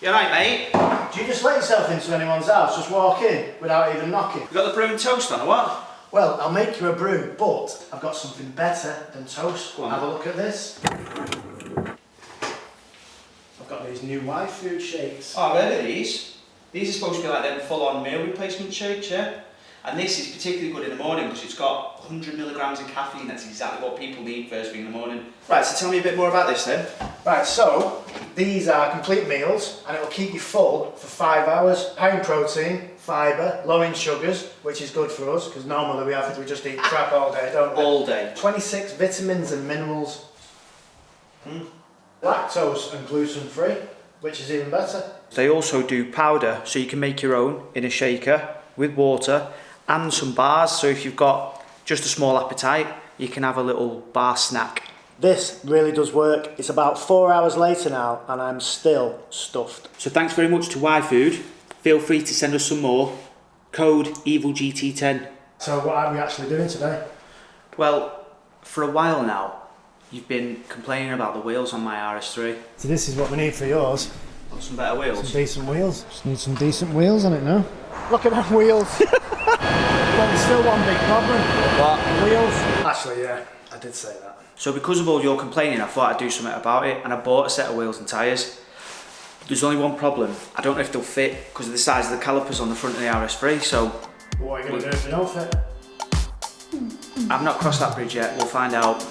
You alright, mate? Do you just let yourself into anyone's house, just walk in without even knocking? You got the brew and toast on or what? Well, I'll make you a brew, but I've got something better than toast. Have a look at this. I've got these new yfood shakes. Oh, I've heard of these. These are supposed to be like them full-on meal replacement shakes, yeah? And this is particularly good in the morning because it's got 100 milligrams of caffeine. That's exactly what people need first thing in the morning. Right, so tell me a bit more about this then. Right, so these are complete meals and it'll keep you full for 5 hours. High in protein, fibre, low in sugars, which is good for us because normally we just eat crap all day, don't we? All day. 26 vitamins and minerals. Lactose and gluten free, which is even better. They also do powder, so you can make your own in a shaker with water and some bars. So if you've got just a small appetite, you can have a little bar snack. This really does work. It's about 4 hours later now and I'm still stuffed. So thanks very much to yfood. Feel free to send us some more. Code EvilGT10. So what are we actually doing today? Well, for a while now, you've been complaining about the wheels on my RS3. So this is what we need for yours. Want some better wheels? Some decent wheels. Just need some decent wheels on it now. Look at them wheels. Well, there's still one big problem. What? Wheels. Actually, yeah, I did say that. So because of all your complaining, I thought I'd do something about it, and I bought a set of wheels and tyres. There's only one problem. I don't know if they'll fit because of the size of the calipers on the front of the RS3, so... What are you going to do if they don't fit? I've not crossed that bridge yet, we'll find out.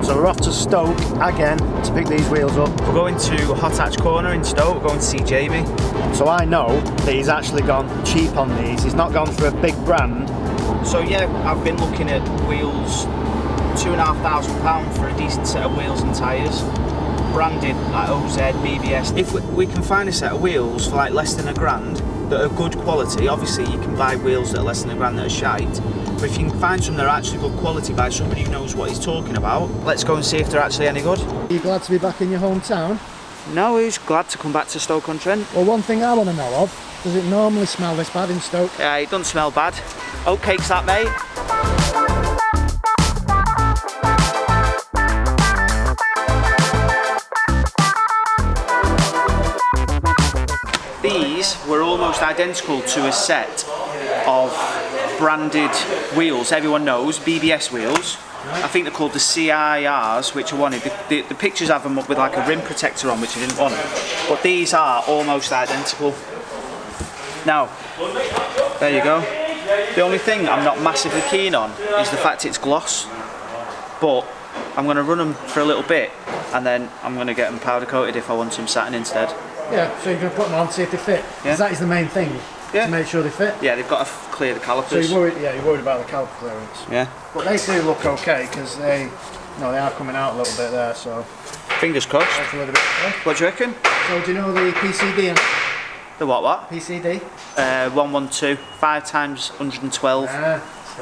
So we're off to Stoke again to pick these wheels up. We're going to Hot Hatch Corner in Stoke, we're going to see Jamie. So I know that he's actually gone cheap on these. He's not gone for a big brand. So yeah, I've been looking at wheels, £2,500 for a decent set of wheels and tyres. Branded like OZ, BBS. If we can find a set of wheels for like less than £1,000 that are good quality, obviously you can buy wheels that are less than £1,000 that are shite. But if you can find some that are actually good quality by somebody who knows what he's talking about, let's go and see if they're actually any good. Are you glad to be back in your hometown? No, he's glad to come back to Stoke-on-Trent. Well, one thing I want to know of, does it normally smell this bad in Stoke? Yeah, it doesn't smell bad. Oatcake's that, mate. These were almost identical to a set of branded wheels everyone knows, BBS wheels. I think they're called the CIRs, which I wanted. The pictures have them up with like a rim protector on, which I didn't want. But these are almost identical. Now, there you go. The only thing I'm not massively keen on is the fact it's gloss. But I'm going to run them for a little bit and then I'm going to get them powder coated if I want some satin instead. Yeah, so you're going to put them on, see if they fit. Yeah. Because that is the main thing, to make sure they fit. Yeah, they've got to clear the calipers. So you're worried about the caliper clearance. Yeah. But they do look okay because they are coming out a little bit there. So fingers crossed. that's a little bit. What do you reckon? So do you know the PCD? The what? PCD. 112, 5 times 112.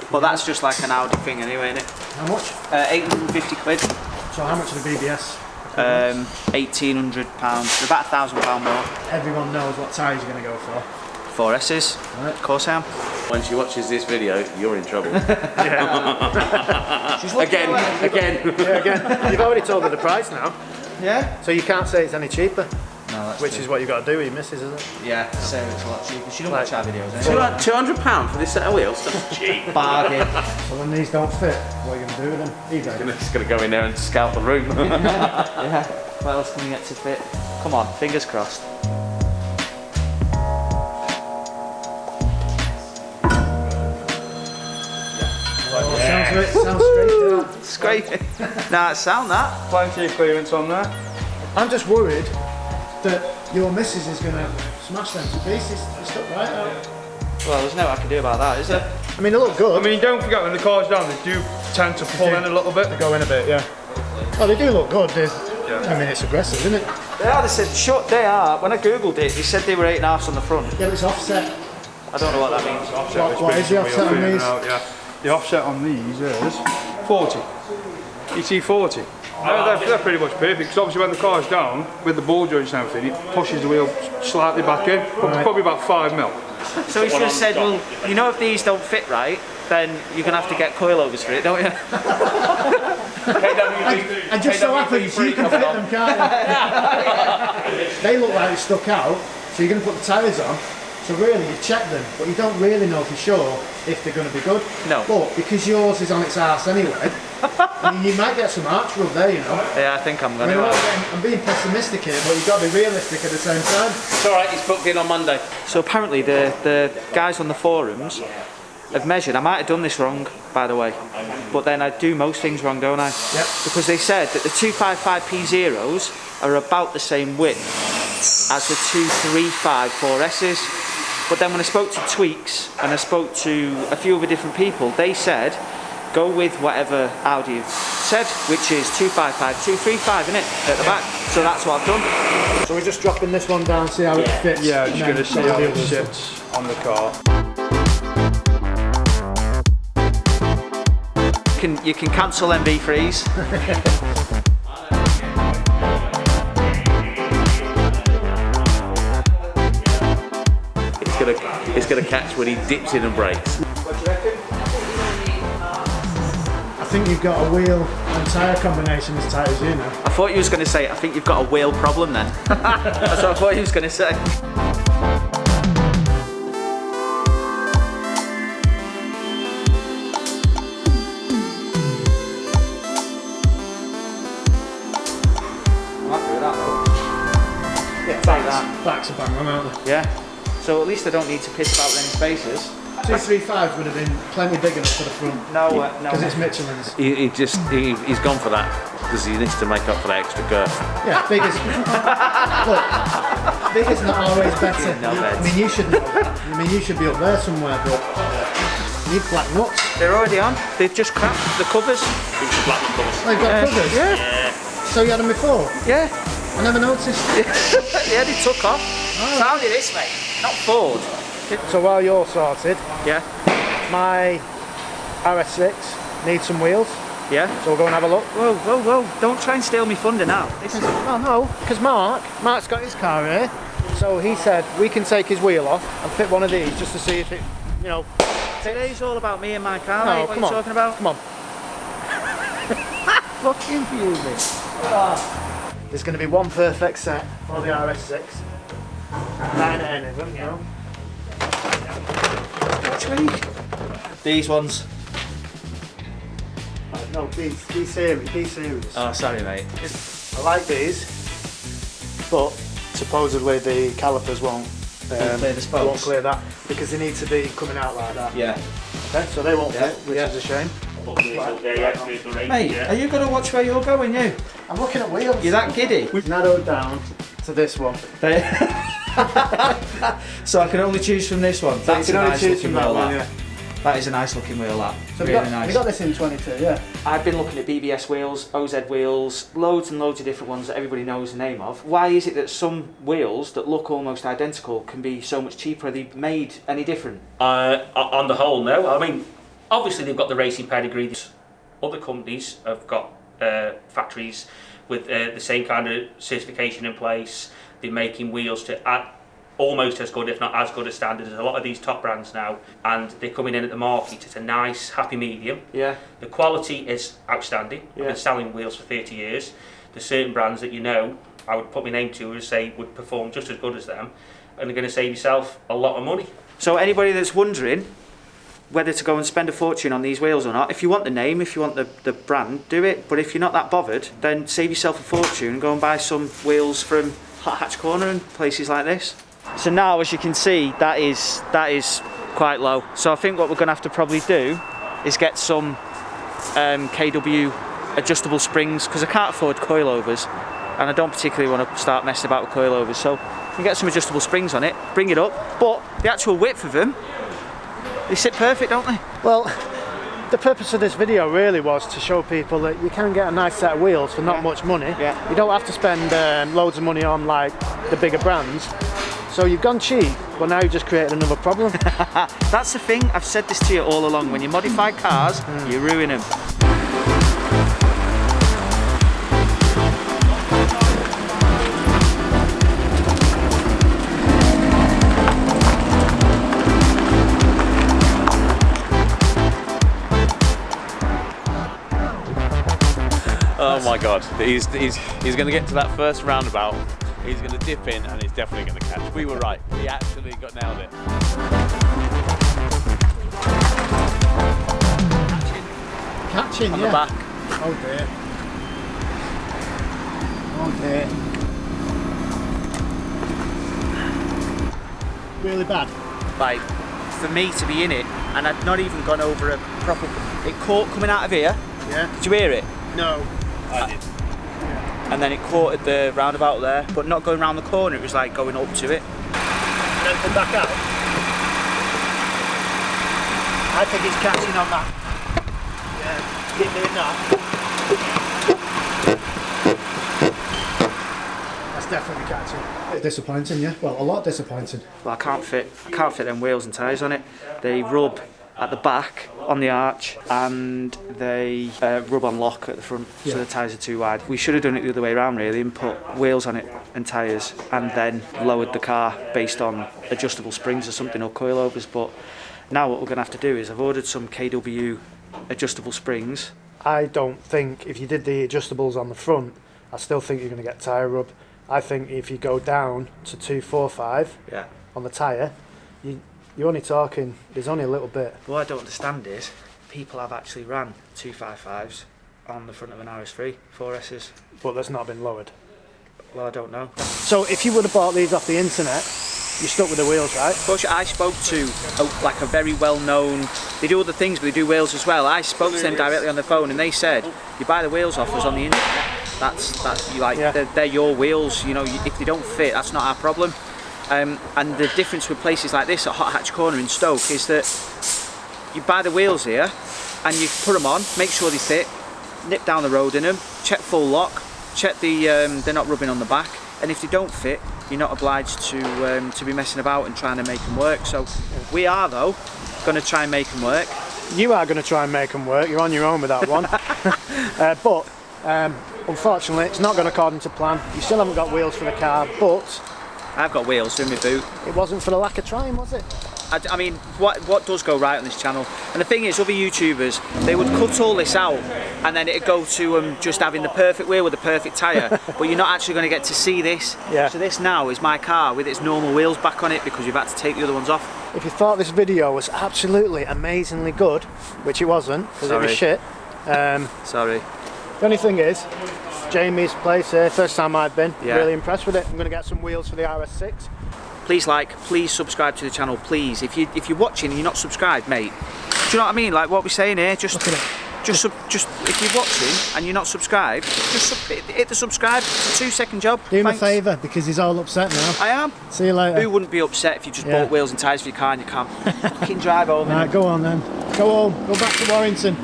But that's just like an Audi thing anyway, isn't it? How much? 850 quid. So how much are the BBS? £1,800. They're about £1,000 more. Everyone knows what tyres you're going to go for. 4S's. Right. Of course I am. When she watches this video, you're in trouble. Again. Yeah, again. You've already told her the price now. Yeah? So you can't say it's any cheaper. No, that's Which true. is what you've got to do with your missus, isn't it? Yeah, Sarah, it's a lot cheaper. She don't watch our videos, eh? £200 for this set of wheels? That's cheap. Bargain. So when these don't fit, what are you going to do with them? eBay. Just going to go in there and scout the room. Yeah. What else can we get to fit? Come on, fingers crossed. Sounds Scraping. Nah, it's sound that. Plenty of clearance on there. I'm just worried that your missus is going to smash them to pieces. They're stuck right out. Well, there's no I can do about that, is there? I mean, they look good. I mean, don't forget when the car's down, they do tend to pull in a little bit. They go in a bit, yeah. Oh, they do look good. I mean, it's aggressive, isn't it? They are, they said, short they are. When I googled it, they said they were 8.5 on the front. Yeah, it's offset. I don't know what that means. What is the offset on these? The offset on these is 40. ET40. No, they're pretty much perfect, because obviously when the car's down, with the ball joints and everything, it pushes the wheel slightly back in, probably about 5 mil. So he should have said, well, you know if these don't fit right, then you're going to have to get coilovers for it, don't you? And just so happens you can fit them, can't you? They look like they're stuck out, so you're going to put the tyres on. So really, you check them, but you don't really know for sure if they're going to be good. No. But because yours is on its arse anyway, I mean, you might get some arch rub there, you know. Yeah, I think I'm going I mean, to. I'm being pessimistic here, but you've got to be realistic at the same time. It's alright, he's booked in on Monday. So apparently the guys on the forums have measured. I might have done this wrong, by the way, but then I do most things wrong, don't I? Yep. Because they said that the 255P0s are about the same width as the 235 4Ss. But then when I spoke to Tweaks and I spoke to a few other different people, they said go with whatever Audi have said, which is 255, 235, isn't it, at the back? So that's what I've done. So we're just dropping this one down, see how it fits. Yeah, and just then going to see go how the it others. sits on the car. You can cancel them V3s. It's gonna catch when he dips in and brakes. What do you reckon? I think you've got a wheel and tyre combination as tight as you know. I thought you was going to say, I think you've got a wheel problem then. That's what I thought you was going to say. I'm happy with that though. Yeah, Take that. backs are bang on, aren't they? Yeah. So at least I don't need to piss about with any spaces. 235 would have been plenty big enough for the front. No, Because no. it's Michelin's. He's gone for that because he needs to make up for that extra girth. Yeah, big is. Look, big is not always better. No I beds. mean, you should know that. I mean, you should be up there somewhere, but you need black nuts. They're already on. They've just cracked the covers. They've got covers. Yeah. So you had them before? Yeah. I never noticed. Yeah, they took off. So how did this, mate? Not Ford. So while you're sorted, Yeah. my RS3 needs some wheels. Yeah. So we'll go and have a look. Whoa, whoa, whoa. Don't try and steal me thunder now. This is... Oh no, because Mark's got his car here. So he said we can take his wheel off and fit one of these just to see if it, you know. Today's all about me and my car, No, mate. What are come you on. talking about? Come on. Fucking fuming. There's going to be one perfect set for the RS6. 9 at any of them, you know. Which way? These ones. No, be serious. Oh, sorry, mate. I like these, but supposedly the calipers won't clear the spokes. won't clear that because they need to be coming out like that. Yeah. Okay, so they won't Yeah, fit, which yeah. is a shame. Mate, are you going to watch where you're going, you? I'm looking at wheels. You're that giddy? We've narrowed down to this one. So I can only choose from this one. That's you a can only nice choose looking from that wheel, one, that. yeah. That is a nice looking wheel, that. So Really nice. we got this in 22, yeah. I've been looking at BBS wheels, OZ wheels, loads and loads of different ones that everybody knows the name of. Why is it that some wheels that look almost identical can be so much cheaper? Are they made any different? On the whole, no. I mean, obviously they've got the racing pedigree. Other companies have got factories with the same kind of certification in place. They're making wheels to almost as good, if not as good a standard as a lot of these top brands now, and they're coming in at the market. It's a nice, happy medium. Yeah. The quality is outstanding. Yeah. I've been selling wheels for 30 years. There's certain brands that you know, I would put my name to and say would perform just as good as them, and they're going to save yourself a lot of money. So anybody that's wondering whether to go and spend a fortune on these wheels or not, if you want the name, if you want the brand, do it. But if you're not that bothered, then save yourself a fortune and go and buy some wheels from Hot Hatch Corner and places like this. So now, as you can see, that is quite low. So I think what we're going to have to probably do is get some KW adjustable springs, because I can't afford coilovers and I don't particularly want to start messing about with coilovers. So you can get some adjustable springs on it, bring it up, but the actual width of them, they sit perfect, don't they? Well, the purpose of this video really was to show people that you can get a nice set of wheels for not much money. Yeah. You don't have to spend loads of money on like the bigger brands. So you've gone cheap, but now you've just created another problem. That's the thing, I've said this to you all along, when you modify cars, you ruin them. my God, he's going to get to that first roundabout. He's going to dip in and he's definitely going to catch. We were right. He actually nailed it. Catching, On yeah. the back. Oh dear. Oh dear. Really bad. Like, for me to be in it, and I'd not even gone over a proper... It caught coming out of here. Yeah. Did you hear it? No. I did. And then it caught at the roundabout there, but not going round the corner, it was like going up to it. And then come back out. I think it's catching on that. Yeah, keep doing that. That's definitely catching. Disappointing, yeah. Well, a lot disappointing. Well, I can't fit them wheels and tyres on it. They rub at the back on the arch, and they rub on lock at the front, so the tyres are too wide. We should have done it the other way around really, and put wheels on it and tyres, and then lowered the car based on adjustable springs or something, or coilovers. But now what we're going to have to do is I've ordered some KW adjustable springs. I don't think if you did the adjustables on the front, I still think you're going to get tyre rub. I think if you go down to 245 on the tyre, you're only talking, there's only a little bit. What I don't understand is people have actually ran 255s on the front of an RS3, 4Ss. But that's not been lowered. Well, I don't know. So if you would have bought these off the internet, you're stuck with the wheels, right? But I spoke to a very well-known, they do other things but they do wheels as well. I spoke to them directly on the phone and they said, you buy the wheels off us on the internet, that's you like, they're your wheels, you know, if they don't fit, that's not our problem. And the difference with places like this at Hot Hatch Corner in Stoke is that you buy the wheels here and you put them on, make sure they fit, nip down the road in them, check full lock, check they're not rubbing on the back, and if they don't fit, you're not obliged to be messing about and trying to make them work. So we are though going to try and make them work. You are going to try and make them work. You're on your own with that one. But unfortunately, it's not going according to plan. You still haven't got wheels for the car, but I've got wheels in my boot. It wasn't for the lack of trying, was it? I mean, what does go right on this channel? And the thing is, other YouTubers, they would cut all this out and then it'd go to just having the perfect wheel with the perfect tyre, but you're not actually going to get to see this. Yeah. So this now is my car with its normal wheels back on it because we've had to take the other ones off. If you thought this video was absolutely amazingly good, which it wasn't, because it was shit. Sorry. The only thing is, Jamie's place here, first time I've been, Yeah. really impressed with it. I'm going to get some wheels for the RS6. Please like, please subscribe to the channel, please. If you're watching and you're not subscribed, mate, do you know what I mean? Like what we're saying here, just if you're watching and you're not subscribed, just hit the subscribe. It's a 2-second job. Do him Thanks. a favour, because he's all upset now. I am. See you later. Who wouldn't be upset if you just bought wheels and tyres for your car and you can't fucking drive home? Right, go on then. Go home. Go back to Warrington.